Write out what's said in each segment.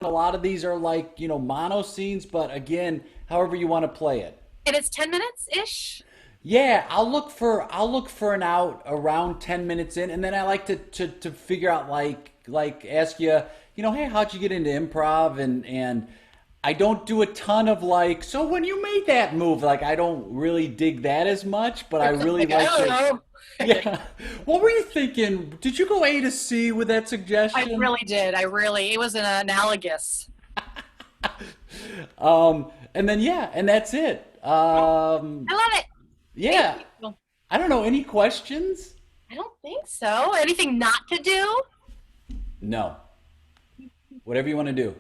A lot of these are like, mono scenes, but again, however you want to play it. And it's 10 minutes ish. Yeah, I'll look for an out around 10 minutes in, and then I like to figure out, like ask you, hey, how'd you get into improv? And I don't do a ton of, like, so when you made that move, like, I don't really dig that as much, but I really Like, I like don't to. know. Yeah. What were you thinking? Did you go A to C with that I suggestion? really did. It was an analogous. And then yeah, and that's it. I love it. Thank Yeah. you. I don't know. Any questions? I don't think so. Anything not to do? No. Whatever you want to do.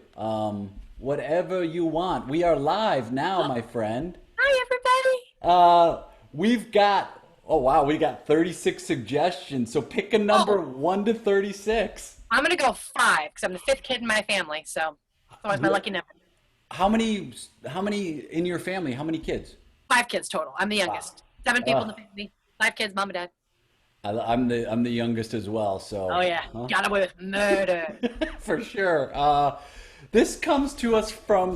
Whatever you want. We are live now, my friend. Hi, everybody. We've got, oh wow, we got 36 suggestions. So pick a number Oh, 1 to 36. I'm going to go five because I'm the fifth kid in my family. So it's always my Wh- lucky number. how many in your family? How many kids? Five kids total. I'm the Wow. youngest. Seven people in Uh, the family. Five kids, mom and dad. I'm the youngest as well, Oh, so yeah. huh? Got away with murder. For sure. This comes to us from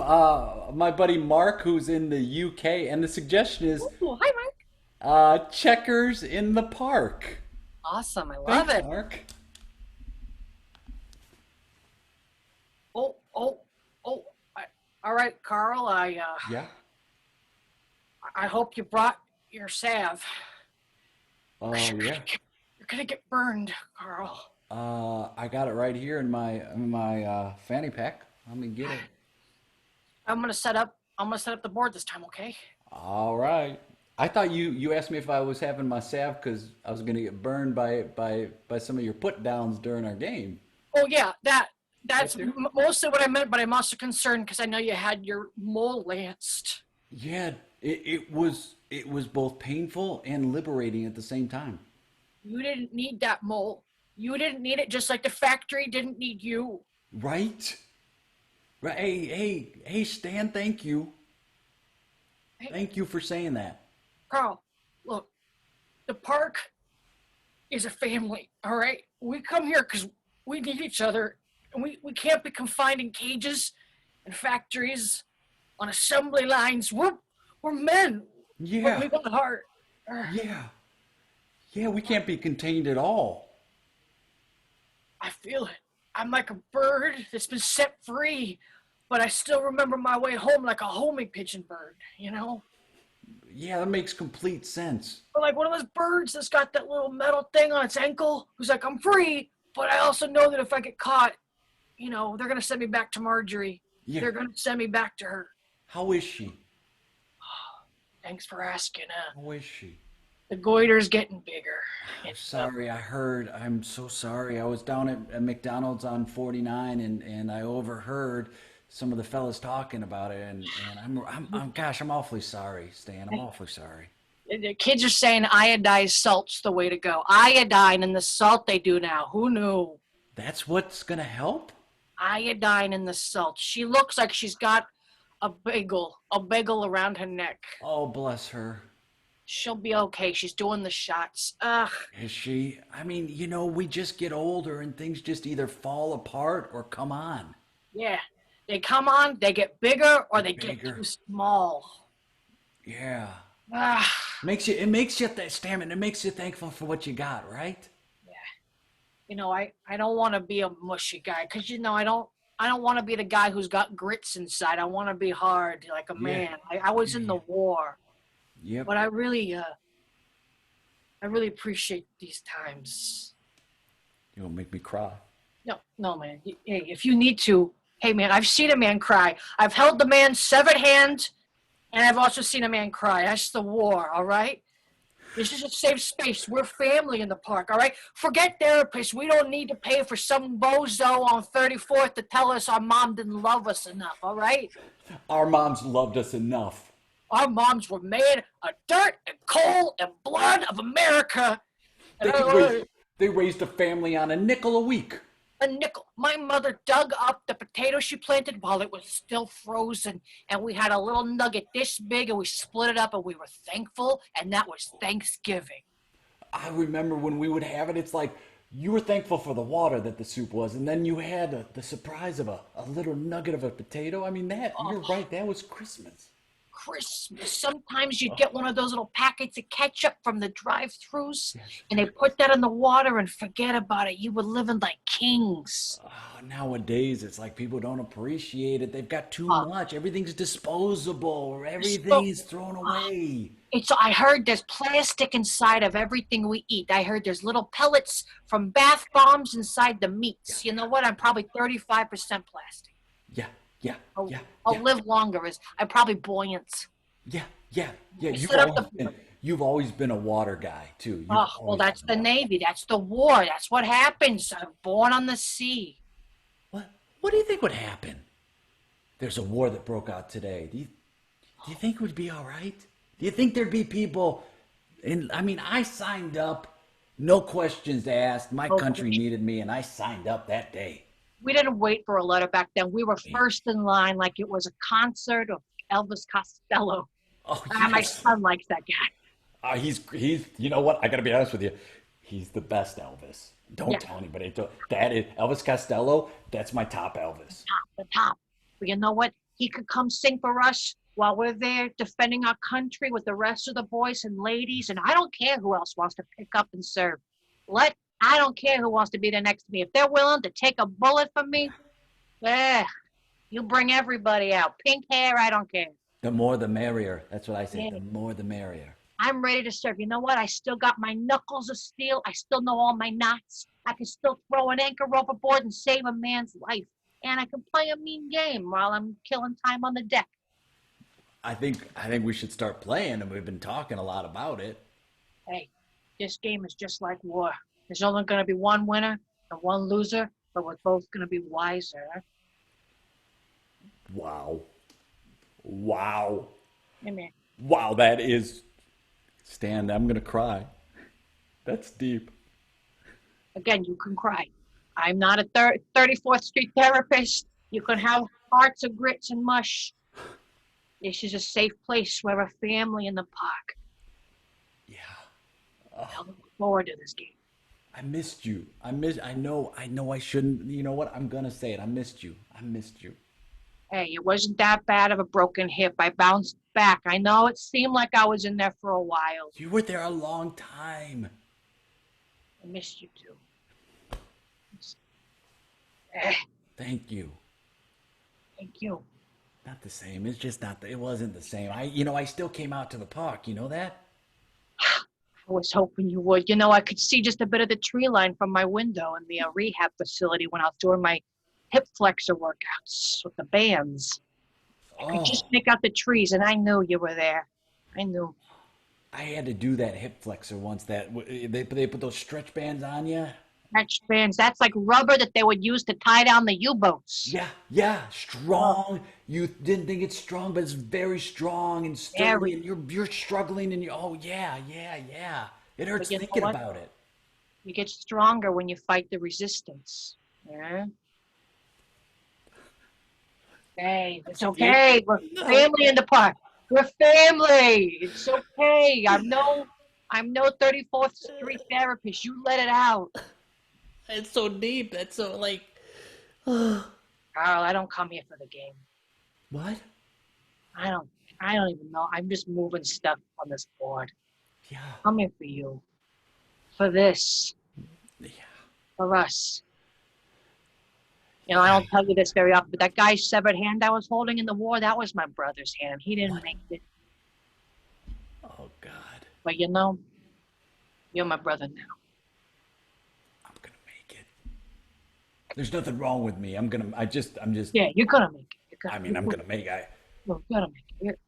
my buddy Mark, who's in the UK, and the suggestion is Ooh, hi, Mark. checkers in the park. Awesome. I love Thanks, it. Mark. Oh, oh, oh. All right, Carl. Yeah. I hope you brought your salve. Oh, yeah. You're gonna get burned, Carl. I got it right here in my fanny pack. Let me get it. I'm gonna set up the board this time, okay? All right. I thought you asked me if I was having my salve because I was going to get burned by some of your put downs during our game. Oh yeah, that's Right there. mostly what I meant, but I'm also concerned because I know you had your mole lanced. Yeah, it was both painful and liberating at the same time. You didn't need that mole. You didn't need it, just like the factory didn't need you. Right? Right. Hey, Stan, thank you. Hey, Thank you for saying that. Carl, look, the park is a family, all right? We come here because we need each other, and we can't be confined in cages and factories on assembly lines. We're men. Yeah. We got heart. Yeah. Yeah, we can't be contained at all. I feel it. I'm like a bird that's been set free, but I still remember my way home like a homing pigeon bird, you know? Yeah, that makes complete sense. Or like one of those birds that's got that little metal thing on its ankle who's like, I'm free, but I also know that if I get caught, they're going to send me back to Marjorie. Yeah. They're going to send me back to her. How is she? Thanks for asking. How is she? The goiter's getting bigger. I'm It's sorry, I heard. I'm so sorry. I was down at McDonald's on 49 and I overheard some of the fellas talking about it and gosh, I'm awfully sorry, Stan. I'm awfully sorry. The kids are saying iodized salt's the way to go. Iodine and the salt they do now. Who knew? That's what's gonna help? Iodine in the salt. She looks like she's got a bagel around her neck. Oh, bless her. She'll be okay. She's doing the shots. Ugh. Is she? I mean, we just get older and things just either fall apart or come on. Yeah. They come on, they get bigger, or they get Bigger. too small. Yeah. Ah. Stan, it makes you thankful for what you got, right? I don't want to be a mushy guy because I don't want to be the guy who's got grits inside. I want to be hard like a Yeah. man. I was in the Yeah. war, Yep. but I really appreciate these times. You'll make me cry. No, no, man. Hey, if you need to, hey, man, I've seen a man cry. I've held the man's severed hand, and I've also seen a man cry. That's the war, all right? This is a safe space. We're family in the park, all right? Forget therapists. We don't need to pay for some bozo on 34th to tell us our mom didn't love us enough, all right? Our moms loved us enough. Our moms were made of dirt and coal and blood of America. And They raised they raised a family on a nickel a week. a nickel. My mother dug up the potato she planted while it was still frozen, and we had a little nugget this big, and we split it up, and we were thankful, and that was Thanksgiving. I remember when we would have it, it's like you were thankful for the water that the soup was, and then you had the surprise of a little nugget of a potato. I mean, that Oh, you're right. That was Christmas. Christmas. Sometimes you get one of those little packets of ketchup from the drive-throughs, Yes. and they put that in the water and forget about it. You were living like kings. Nowadays, it's like people don't appreciate it. They've got too Uh, much. Everything's disposable. so, Everything's thrown away. I heard there's plastic inside of everything we eat. I heard there's little pellets from bath bombs inside the Yeah, meats. You know what? I'm probably 35% plastic. yeah, yeah, I'll, yeah, I'll yeah, live longer. I'm probably buoyant. yeah, yeah, yeah. I set up the. You've always been a water guy too. You've Oh, well, always that's been a the water. Navy. That's the war. That's what happens. I'm born on the sea. What do you think would happen? There's a war that broke out today. Do you think it would be all right? Do you think there'd be people? And I mean, I signed up, no questions asked. My Oh, country needed me, and I signed up that day. we didn't wait for a letter back then. We were Man. first in line like it was a concert of Elvis Costello. Oh My yes. son likes that guy. He's. You know what? I got to be honest with you. He's the best Elvis. Don't Yeah, tell anybody. That is Elvis Costello. That's my top Elvis. the top. But you know what? He could come sing for us while we're there defending our country with the rest of the boys and ladies. And I don't care who else wants to pick up and serve. I don't care who wants to be there next to me. If they're willing to take a bullet for me, eh, you bring everybody out. Pink hair, I don't care. The more the merrier. That's what I say. Yeah. The more the merrier. I'm ready to serve. You know what? I still got my knuckles of steel. I still know all my knots. I can still throw an anchor overboard and save a man's life. And I can play a mean game while I'm killing time on the deck. I think we should start playing, and we've been talking a lot about it. Hey, this game is just like war. There's only going to be one winner and one loser, but we're both going to be wiser. Wow. Wow. Hey, man. Wow, that is. Stan, I'm going to cry. That's deep. Again, you can cry. I'm not a 34th Street therapist. You can have hearts of grits and mush. This is a safe place. We're a family in the park. Yeah. I look forward to this game. I missed you. I know I shouldn't. You know what? I'm going to say it. I missed you. I missed you. Hey, it wasn't that bad of a broken hip. I bounced back. I know it seemed like I was in there for a while. You were there a long time. I missed you too. Eh, Thank you. thank you. Not the same. It's just not. It wasn't the same. I still came out to the park. You know that? I was hoping you would. You know, I could see just a bit of the tree line from my window in the rehab facility when I was doing my hip flexor workouts with the bands. I could just make out the trees, and I knew you were there. I knew. I had to do that hip flexor once. They put those stretch bands on you. Stretch bands, that's like rubber that they would use to tie down the U-boats. Yeah, strong. You didn't think it's strong, but it's very strong and sturdy. Very. And you're struggling, and yeah. It hurts But you know thinking what? about it. You get stronger when you fight the resistance. Yeah? Hey, it's okay. We're family in the park. We're family. It's okay. I'm no 34th Street therapist. You let it out. It's so deep. That's so like. Carl, I don't come here for the game. What? I don't even know. I'm just moving stuff on this board. Yeah. I'm here for you. For this. Yeah. For us. You know, I don't tell you this very often, but that guy's severed hand I was holding in the war, that was my brother's hand. He didn't What? make it. Oh God. But you know, you're my brother now. I'm gonna make it. There's nothing wrong with me. I'm just. Yeah, you're gonna make it. I'm gonna make it. You're gonna make it.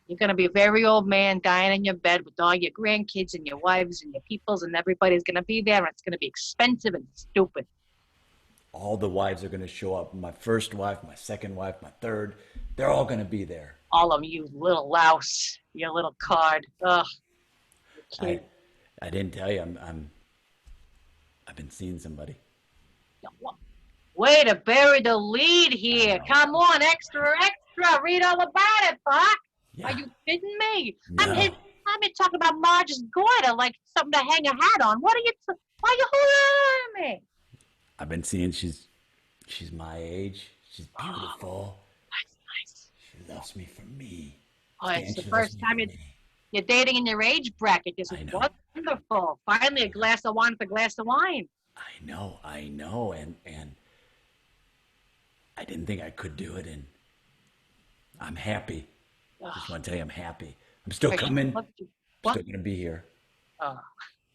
You're gonna be a very old man dying in your bed with all your grandkids and your wives and your peoples, and everybody's gonna be there, and it's gonna be expensive and stupid. All the wives are gonna show up. My first wife, my second wife, my third. They're all gonna be there. All of you little louse, your little card. Ugh. I didn't tell you. I've been seeing somebody. Way to bury the lead here. Come on, extra. Read all about it, Buck. Yeah. Are you kidding me? No. I'm here talking about Marge's goiter like something to hang a hat on. What are you Why you holding on to me? I've been seeing she's my age. She's Oh, beautiful. nice. She loves me for me. Oh, Dan, it's the she loves first me time for me. you're dating in your age bracket. This is I know. wonderful. Finally, a glass of wine with a glass of wine. I know, and I didn't think I could do it, and I'm happy. Just Oh, want to tell you, I'm happy. I'm still she coming. loves you. I'm What? still gonna be here. Oh,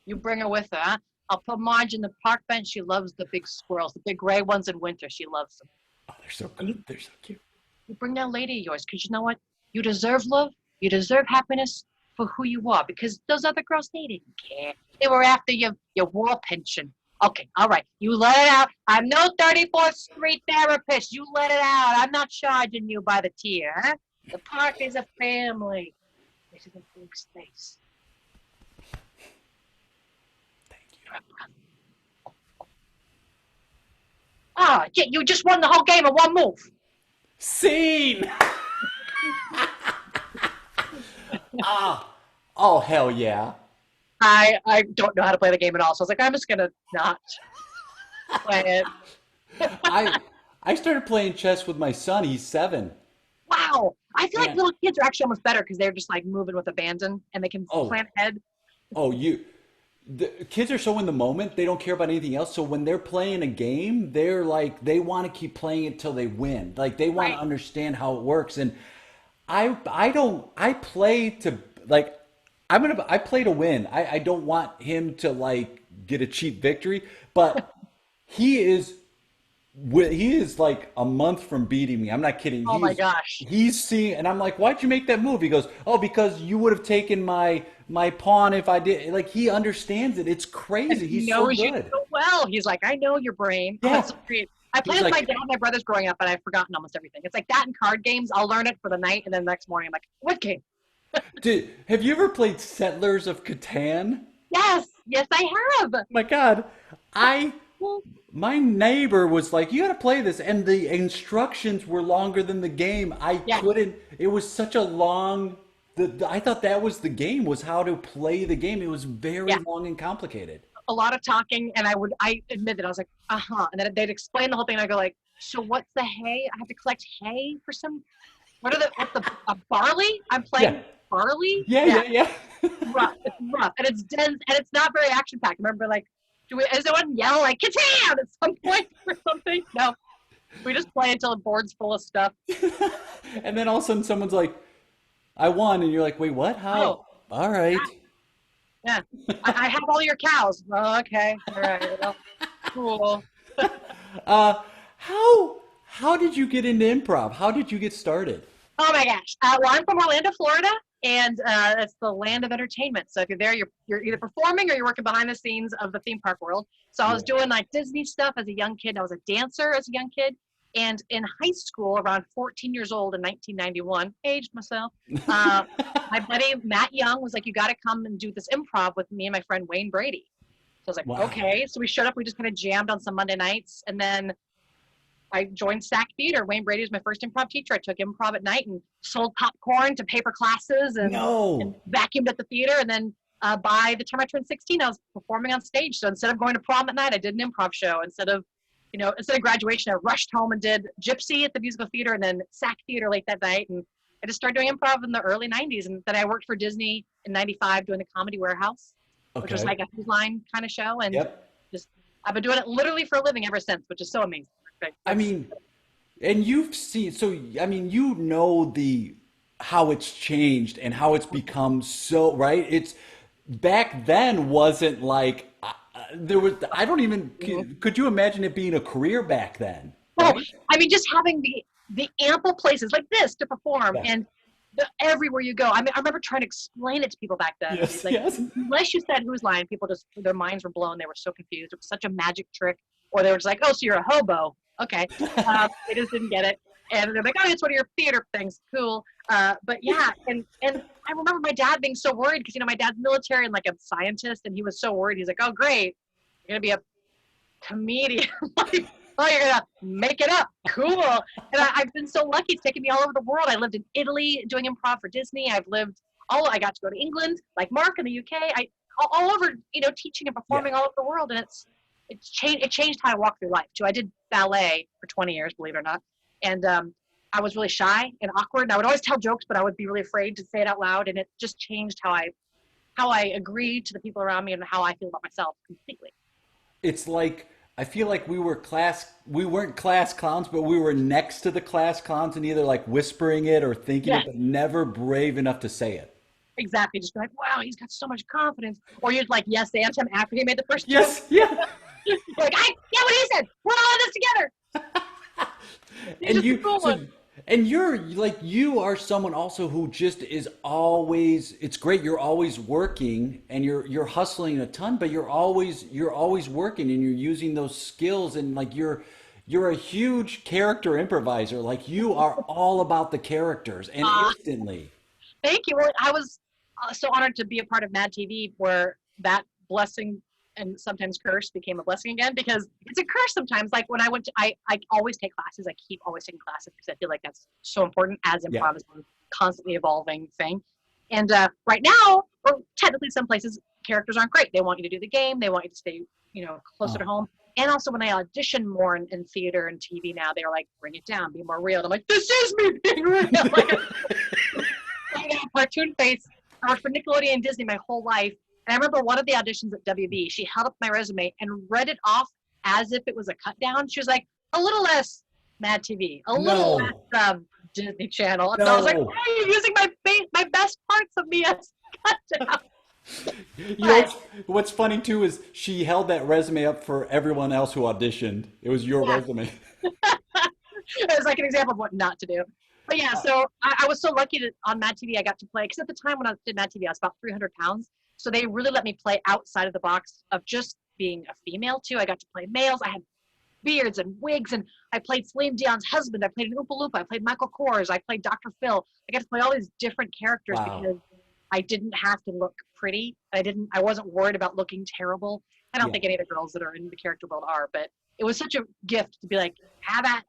you bring her with her, huh? I'll put Marge in the park bench. She loves the big squirrels, the big gray ones in winter. She loves them. Oh, they're so And good. They're so cute. you bring that lady of yours because you know what? You deserve love. You deserve happiness for who you are because those other girls, they didn't care. They were after your war pension. Okay, all right. You let it out. I'm no 34th Street therapist. You let it out. I'm not charging you by the tier. Huh? The park is a family. This is a big space. Thank you. Ah, oh, you just won the whole game in one move. Scene. Ah. Oh hell yeah. I don't know how to play the game at all, so I was like, I'm just gonna not play it. I I started playing chess with my son. He's 7. Wow. I feel like And little kids are actually almost better because they're just like moving with abandon and they can oh, plan ahead. you the kids are so in the moment, they don't care about anything else. So when they're playing a game, they're like they want to keep playing it till they win. Like they want to Right. understand how it works. And I don't I play to like I play to win. I don't want him to like get a cheap victory, but he is he is like a month from beating me. I'm not kidding. Oh my gosh. He's seeing, and I'm like, "Why'd you make that move?" He goes, "Oh, because you would have taken my pawn if I did." Like he understands it. It's And crazy. he He's so knows you good. so well. He's like, I know your brain. Oh, it's Yeah. so great. I played He's with my like, dad and my brothers growing up, but I've forgotten almost everything. It's like that in card games. I'll learn it for the night, and then the next morning I'm like, what game? Have you ever played Settlers of Catan? Yes, yes, I have. My God, I Well, my neighbor was like, "You got to play this," and the instructions were longer than the game. I yeah, couldn't. It was such a long. I thought that was the game, was how to play the game. It was very yeah. long and complicated. A lot of talking, and I admitted I was like, and then they'd explain the whole thing, and I go like, so what's the hay? I have to collect hay for some. What's the barley? I'm Yeah, playing barley. yeah, Yeah, yeah, yeah. rough. It's rough, and it's dense, and it's not very action packed. Remember, like, is anyone yell like "Catan" at some point or something? No, we just play until the board's full of stuff. And then all of a sudden, someone's like, "I won," and you're like, "Wait, what? Oh, How?" All right. yeah, I have all your cows. Oh, okay, all right, well, cool. Uh, how did you get into improv? How did you get started? Oh my gosh. Well, I'm from Orlando, Florida, and it's the land of entertainment. So if you're there, you're either performing or you're working behind the scenes of the theme park world. So I was Yeah. doing like Disney stuff as a young kid. I was a dancer as a young kid. And in high school, around 14 years old in 1991, aged myself, my buddy Matt Young was like, you got to come and do this improv with me and my friend Wayne Brady. So I was like, Wow. okay. So we showed up, we just kind of jammed on some Monday nights. And then I joined SAC Theater. Wayne Brady was my first improv teacher. I took improv at night and sold popcorn to paper classes and No. vacuumed at the theater. And then by the time I turned 16, I was performing on stage. So instead of going to prom at night, I did an improv show. Instead of graduation, I rushed home and did Gypsy at the musical theater and then SAC Theater late that night. And I just started doing improv in the early 90s. And then I worked for Disney in 95 doing the Comedy Warehouse, which was Okay. like a Who's Line kind of show. And Yep. just, I've been doing it literally for a living ever since, which is so amazing. I That's mean, and you've seen, so I mean, you know the how it's changed and how it's become so, right? It's back then wasn't like there was. I don't even. Could you imagine it being a career back then? Oh, Right? I mean, just having the ample places like this to perform Yeah. and everywhere you go. I mean, I remember trying to explain it to people back then. Yes. Like, Yes. unless you said who's lying, people just their minds were blown. They were so confused. It was such a magic trick, or they were just like, "Oh, so you're a hobo?" Okay, they just didn't get it, and they're like, "Oh, it's one of your theater things, cool." But yeah, and I remember my dad being so worried because my dad's military and like a scientist, and he was so worried. He's like, "Oh, great, you're gonna be a comedian." Like, oh, you're gonna make it up. Cool. And I've been so lucky. It's taken me all over the world. I lived in Italy doing improv for Disney. I got to go to England, like Mark in the UK. all over, teaching and performing all over the world. And it changed how I walk through life too. I did ballet for 20 years, believe it or not. And I was really shy and awkward, and I would always tell jokes, but I would be really afraid to say it out loud. And it just changed how I agree to the people around me and how I feel about myself completely. It's like I feel like we weren't class clowns, but we were next to the class clowns and either like whispering it or thinking Yeah, it, but never brave enough to say it. exactly. Just be like, wow, he's got so much confidence. Or you'd like, yes, and him after he made the first joke. Yes, yeah. Like, yeah, what he said. We're all in this together. He's And just a you cool so one. and you're like you are someone also who just is always it's great you're always working and you're hustling a ton but you're always working and you're using those skills and like you're a huge character improviser like you are all about the characters and Uh, instantly. Thank you. Well, I was so honored to be a part of Mad TV, where that blessing and sometimes curse became a blessing again, because it's a curse sometimes. Like when I always take classes. I keep always taking classes because I feel like that's so important, as Yeah. improv is a constantly evolving thing. And right now, or technically some places, characters aren't great. They want you to do the game. They want you to stay, closer to Oh, home. And also when I audition more in theater and TV now, they're like, bring it down, be more real. And I'm like, this is me being real. Like, I got a cartoon face. I worked for Nickelodeon and Disney my whole life. And I remember one of the auditions at WB, she held up my resume and read it off as if it was a cut down. She was like, a little less Mad TV, a little no, less Disney Channel. And I was like, no. why are you using my best parts of me as cut down? You know But what's funny too is she held that resume up for everyone else who auditioned. It was your yeah, resume. it was like an example of what not to do. But yeah, so I was so lucky to on Mad TV I got to play, because at the time when I did Mad TV I was about 300 pounds. So they really let me play outside of the box of just being a female too. I got to play males. I had beards and wigs, and I played Celine Dion's husband. I played an Oompa Loompa. I played Michael Kors. I played Dr. Phil. I got to play all these different characters Wow. because I didn't have to look pretty. I wasn't worried about looking terrible. I don't Yeah. think any of the girls that are in the character world are, but it was such a gift to be like, have at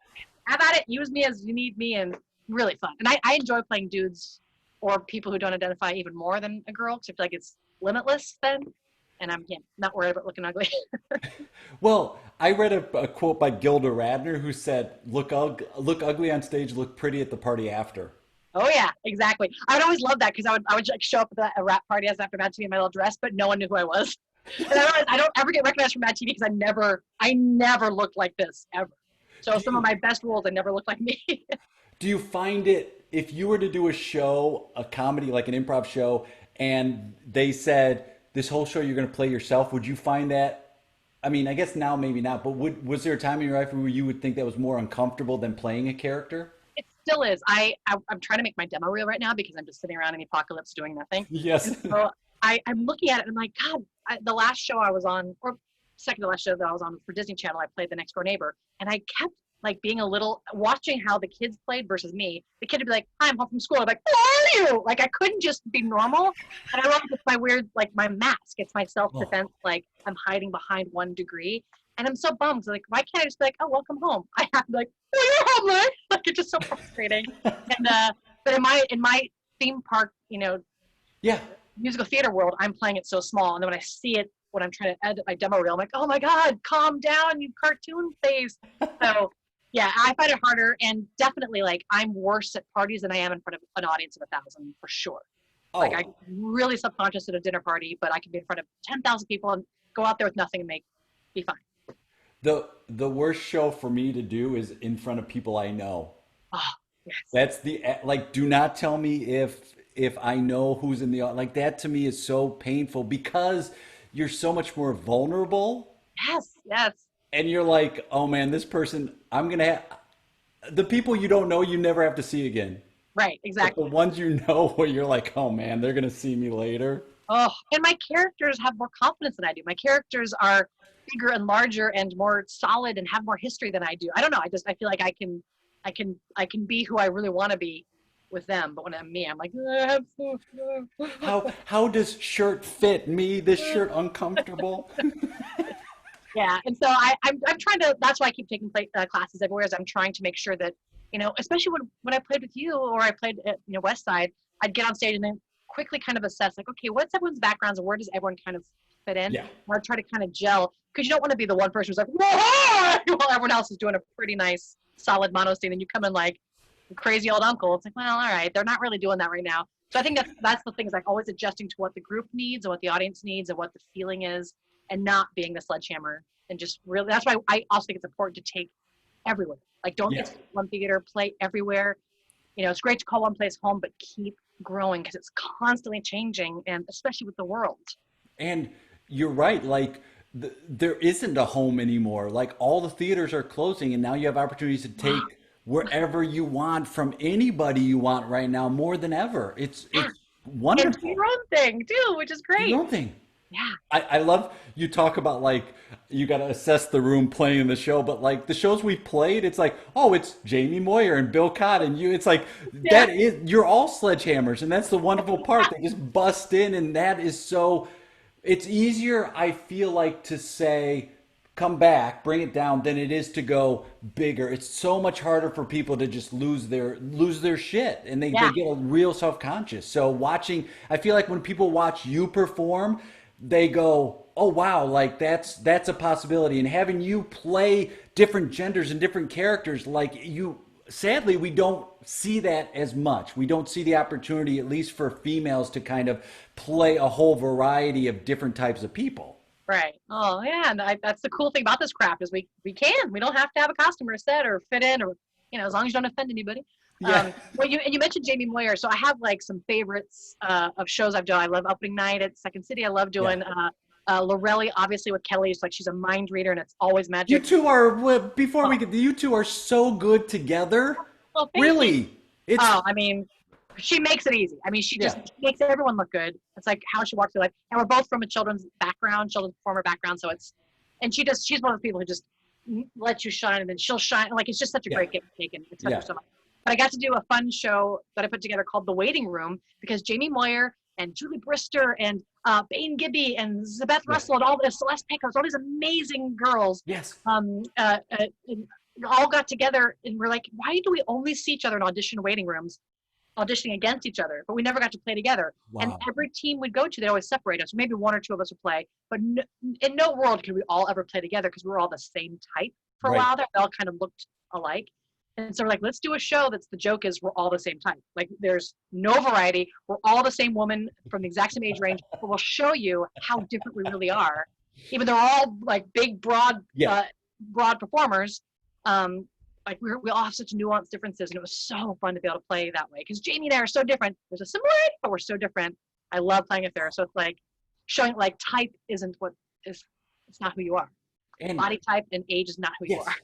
it, use me as you need me, and really fun. And I enjoy playing dudes or people who don't identify even more than a girl, because I feel like it's limitless then. And I'm not worried about looking ugly. Well, I read a quote by Gilda Radner who said, look ugly on stage, look pretty at the party after." Oh yeah, exactly. I would always love that, because I would like show up at a rap party as after Mad TV in my little dress, but no one knew who I was. And I don't ever get recognized from Mad TV because I never looked like this ever. So Do some of you my best roles, I never looked like me. do you find it if you were to do a show, a comedy like an improv show, and they said this whole show you're going to play yourself, would you find that? I mean, I guess now maybe not, but was there a time in your life where you would think that was more uncomfortable than playing a character? It still is. I'm trying to make my demo reel right now because I'm just sitting around in the apocalypse doing nothing. Yes. And so I'm looking at it and I'm like, God, the last show I was on, or second to last show that I was on for Disney Channel, I played the next door neighbor. And I kept like being a little, watching how the kids played versus me. The kid would be like, hi, I'm home from school. I'm like, who are you? Like, I couldn't just be normal. And I love it's my weird, like my mask. It's my Oh, self-defense. Like I'm hiding behind 1 degree. And I'm so bummed. Like, why can't I just be like, oh, welcome home? I have to be like, oh, you're home, man. Like, it's just so frustrating. And, but in my theme park, yeah. musical theater world, I'm playing it so small. And then when I see it, when I'm trying to edit my demo reel, I'm like, oh my God, calm down, you cartoon face. So yeah, I find it harder, and definitely like I'm worse at parties than I am in front of an audience of 1,000 for sure. Like I'm Oh, really subconscious at a dinner party, but I can be in front of 10,000 people and go out there with nothing and be fine. the worst show for me to do is in front of people I know. Oh, yes. That's the like. Do not tell me if I know who's in the like. That to me is so painful because you're so much more vulnerable, Yes, yes. and you're like, oh man, this person. I'm gonna the people you don't know, you never have to see again. Right, But the exactly. ones you know, where you're like, oh man, they're gonna see me later. Oh, and my characters have more confidence than I do. My characters are bigger and larger and more solid and have more history than I do. I don't know. I feel like I can be who I really want to be with them. But when I'm me, I'm like, How does shirt fit me? This shirt uncomfortable. yeah. And so I'm trying to. That's why I keep taking classes everywhere. Is I'm trying to make sure that especially when I played with you or I played at West Side, I'd get on stage and then quickly kind of assess like, okay, what's everyone's backgrounds and where does everyone kind of fit in? Yeah. Or try to kind of gel because you don't want to be the one person who's like, whoa, while everyone else is doing a pretty nice, solid mono scene, and you come in like a crazy old uncle. It's like, well, all right, they're not really doing that right now. So I think that's the thing is like always adjusting to what the group needs and what the audience needs and what the feeling is, and not being the sledgehammer and just really. That's why I also think it's important to take everywhere. Like, don't Yeah. get one theater, play everywhere. It's great to call one place home, but keep growing because it's constantly changing, and especially with the world. And you're right. Like there isn't a home anymore. Like all the theaters are closing, and now you have opportunities to take wherever you want from anybody you want right now more than ever. Yeah. It's And do wonderful. your own thing too, which is Do your great. own thing. Yeah. I love you talk about like you got to assess the room playing the show, but like the shows we played, it's like, oh, it's Jaime Moyer and Bill Cott and you. It's like Yeah. that is you're all sledgehammers, and that's the wonderful part. They just bust in, and that is so. It's easier, I feel like, to say come back, bring it down, than it is to go bigger. It's so much harder for people to just lose their shit, and they Yeah. get a real self conscious. So watching, I feel like when people watch you perform they go, "Oh wow, like that's a possibility." And having you play different genders and different characters, like you, sadly, we don't see that as much. We don't see the opportunity, at least for females, to kind of play a whole variety of different types of people. Right. Oh, yeah. And that's the cool thing about this craft is we don't have to have a costume or a set or fit in or, as long as you don't offend anybody. Yeah, Well, you mentioned Jaime Moyer. So I have like some favorites of shows I've done. I love opening night at Second City. I love yeah. doing Lorelli, obviously with Kelly. It's like she's a mind reader and it's always You magic. two are before Oh, we get. You two are so good together. well, thank you. Really, it's Oh, I mean, she makes it easy. I mean, yeah, she makes everyone look good. It's like how she walks through life. And we're both from a children's background, children's performer background. So she's one of the people who just lets you shine and then she'll shine. Like, it's just such a yeah, great gift taken. It's such yeah. her so much. But I got to do a fun show that I put together called The Waiting Room because Jaime Moyer and Julie Brister and Bayne Gibby and Zabeth Yeah. Russell and all this Celeste Pechous, all these amazing girls Yes. and all got together and we're like, why do we only see each other in audition waiting rooms, auditioning against each other, but we never got to play together. And Wow. every team we'd go to, they always separate us. Maybe one or two of us would play, but in no world could we all ever play together because we were all the same type for a Right. while there. We all kind of looked alike. And so we're like, let's do a show that's the joke is we're all the same type. Like there's no variety. We're all the same woman from the exact same age range, but we'll show you how different we really are. Even though we're all like big, Yeah. broad performers, like we all have such nuanced differences, and it was so fun to be able to play that way. Because Jamie and I are so different. There's a similarity, but we're so different. I love playing it there. So it's like showing like type isn't what is. It's not who you are. And Body type and age is not who you yes. are.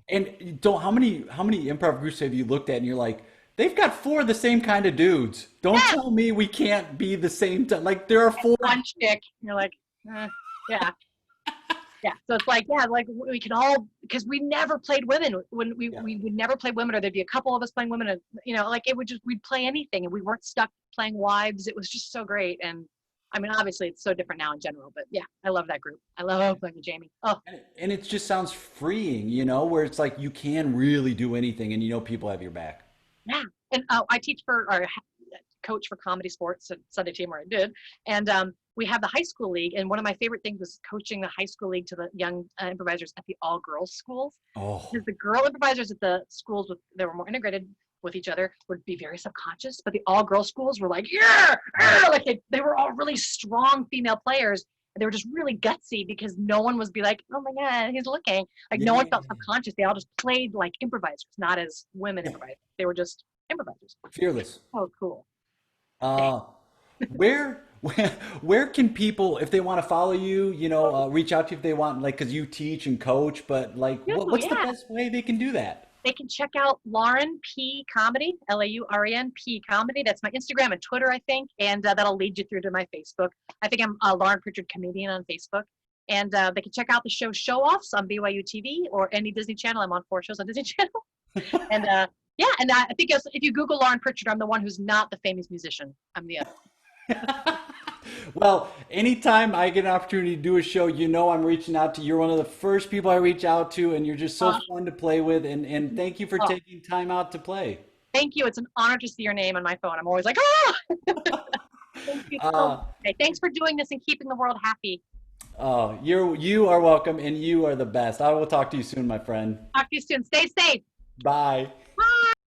And don't how many improv groups have you looked at and you're like, they've got four of the same kind of dudes. Don't Yeah, tell me we can't be the same. Like there are four. one chick. You're like, yeah. Yeah, so it's like, yeah, like we can all, because we never played women when Yeah. we would never play women, or there'd be a couple of us playing women, and like it would just we'd play anything, and we weren't stuck playing wives. It was just so great, and I mean, obviously it's so different now in general, but yeah, I love that group. I love playing with Jamie. Oh, And it just sounds freeing, where it's like you can really do anything and people have your back. yeah, and I teach or coach for comedy sports at Sunday team where I did, and we have the high school league, and one of my favorite things was coaching the high school league to the young improvisers at the all girls schools. Oh, Because the girl improvisers at the schools that were more integrated with each other would be very subconscious, but the all girl schools were like, yeah, like they were all really strong female players. And they were just really gutsy because no one was be like, oh my God, he's looking. Like no one yeah. felt subconscious. They all just played like improvisers, not as women improvisers. They were just improvisers. Fearless. Oh, cool. Uh, where can people, if they want to follow you, reach out to you if they want, like, because you teach and coach, but like, Oh, what's the yeah. best way they can do that? They can check out Lauren P Comedy, Lauren P Comedy. That's my Instagram and Twitter, I think, and that'll lead you through to my Facebook. I think I'm Lauren Pritchard Comedian on Facebook, and they can check out the show Show Offs on BYU TV or any Disney Channel. I'm on 4 shows on Disney Channel, and yeah, and I think if you Google Lauren Pritchard, I'm the one who's not the famous musician. I'm the other. Well, anytime I get an opportunity to do a show, I'm reaching out to you. You're one of the first people I reach out to, and you're just so Uh, fun to play with. And thank you for oh, taking time out to play. thank you. It's an honor to see your name on my phone. I'm always like, oh. Thank you so Uh, much. Thanks for doing this and keeping the world happy. oh, you are welcome, and you are the best. I will talk to you soon, my friend. Talk to you soon. Stay safe. Bye.